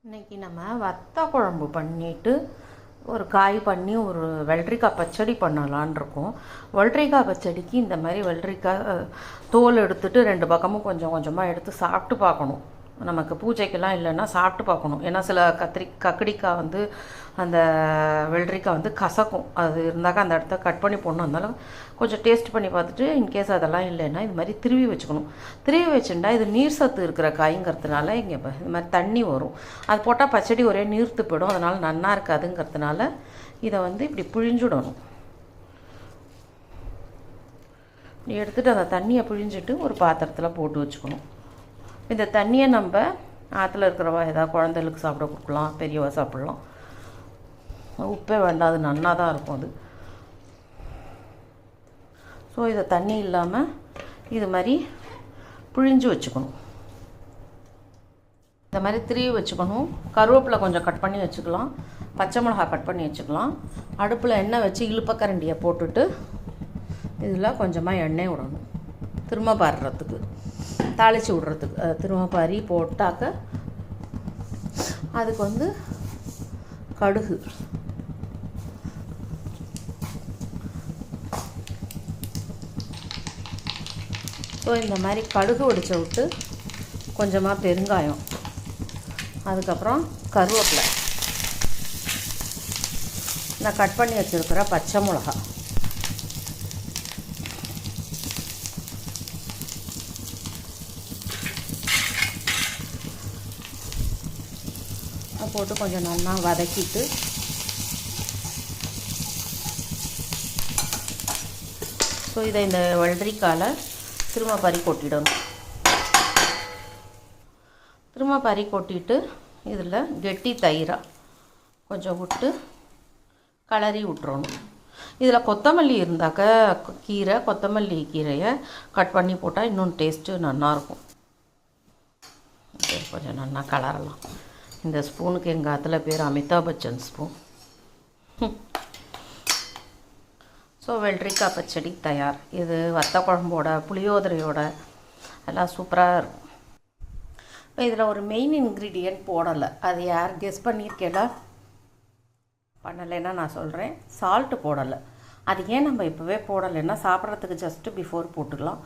இன்றைக்கி நம்ம வத்த குழம்பு பண்ணிவிட்டு ஒரு காய் பண்ணி ஒரு வெள்ளரிக்காய் பச்சடி பண்ணலான் இருக்கோம். வெள்ளரிக்காய் பச்சடிக்கு இந்த மாதிரி வெள்ளரிக்காய் தோல் எடுத்துட்டு 2 பக்கமும் கொஞ்சம் கொஞ்சமாக எடுத்து சாப்பிட்டு பார்க்கணும். நமக்கு பூஜைக்கெல்லாம் இல்லைன்னா சாப்பிட்டு பார்க்கணும். ஏன்னா சில கக்கடிக்காய் வந்து அந்த வெள்ளரிக்காய் வந்து கசக்கும். அது இருந்தாக்கா அந்த இடத்த கட் பண்ணி போடணும். இருந்தாலும் கொஞ்சம் டேஸ்ட் பண்ணி பார்த்துட்டு இன்கேஸ் அதெல்லாம் இல்லைன்னா இது மாதிரி திருவி வச்சுக்கணும். திருவி வச்சுட்டா இது நீர் சத்து இருக்கிற காய்ங்கிறதுனால இங்கே இது மாதிரி தண்ணி வரும். அது போட்டால் பச்சடி ஒரே நீர்த்து போயிடும். அதனால் நன்னா இருக்காதுங்கிறதுனால இதை வந்து இப்படி பிழிஞ்சுடணும். எடுத்துகிட்டு அந்த தண்ணியை பிழிஞ்சிட்டு ஒரு பாத்திரத்தில் போட்டு வச்சுக்கணும். இந்த தண்ணியை நம்ம ஆற்றுல இருக்கிறவா ஏதாவது குழந்தைகளுக்கு சாப்பிட கொடுக்கலாம், பெரியவா சாப்பிட்லாம். உப்பே வேண்டாம், அது நன்னா தான் இருக்கும் அது. ஸோ இதை தண்ணி இல்லாமல் இது மாதிரி பிழிஞ்சு வச்சுக்கணும். இந்த மாதிரி திருவி வச்சுக்கணும். கருவேப்பிலை கொஞ்சம் கட் பண்ணி வச்சுக்கலாம், பச்சை மிளகா கட் பண்ணி வச்சுக்கலாம். அடுப்பில் எண்ணெய் வச்சு இழுப்பக்கரண்டியை போட்டுட்டு இதில் கொஞ்சமாக எண்ணெய் விடணும். திரும்ப பாடுறதுக்கு தாளித்து விட்றதுக்கு திரும்ப பாரி போட்டாக்க அதுக்கு வந்து கடுகு, ஸோ இந்த மாதிரி கடுகு ஒடிச்ச விட்டு கொஞ்சமாக பெருங்காயம், அதுக்கப்புறம் கருவேப்பிலை, நான் கட் பண்ணி வச்சுருக்கிற பச்சை மிளகா, போட்டு கொஞ்சம் நல்லா வதக்கிட்டு ஸோ இதை இந்த வெள்ளரிக்காயில் திரும்ப பறி கொட்டிடணும். திரும்ப பறி கொட்டிட்டு இதில் கெட்டி தயிராக கொஞ்சம் விட்டு கலரி விட்டுறணும். இதில் கொத்தமல்லி இருந்தாக்க கொத்தமல்லி கீரையை கட் பண்ணி போட்டால் இன்னும் டேஸ்ட்டு நல்லாயிருக்கும். கொஞ்சம் நல்லா கலரலாம். இந்த ஸ்பூனுக்கு எங்கள் ஆற்றுல பேர் அமிதாப் பச்சன் ஸ்பூன். ஸோ வெள்ளரிக்காய் பச்சடி தயார். இது வத்த குழம்போட புளியோதரையோட எல்லாம் சூப்பராக இருக்கும். இப்போ இதில் ஒரு மெயின் இன்க்ரீடியன்ட் போடலை. அது யார் கெஸ் பண்ணியிருக்கேடா? பண்ணலைன்னா நான் சொல்கிறேன். சால்ட்டு போடலை. அது ஏன் நம்ம இப்போவே போடலைன்னா சாப்பிட்றதுக்கு ஜஸ்ட்டு பிஃபோர் போட்டுக்கலாம்.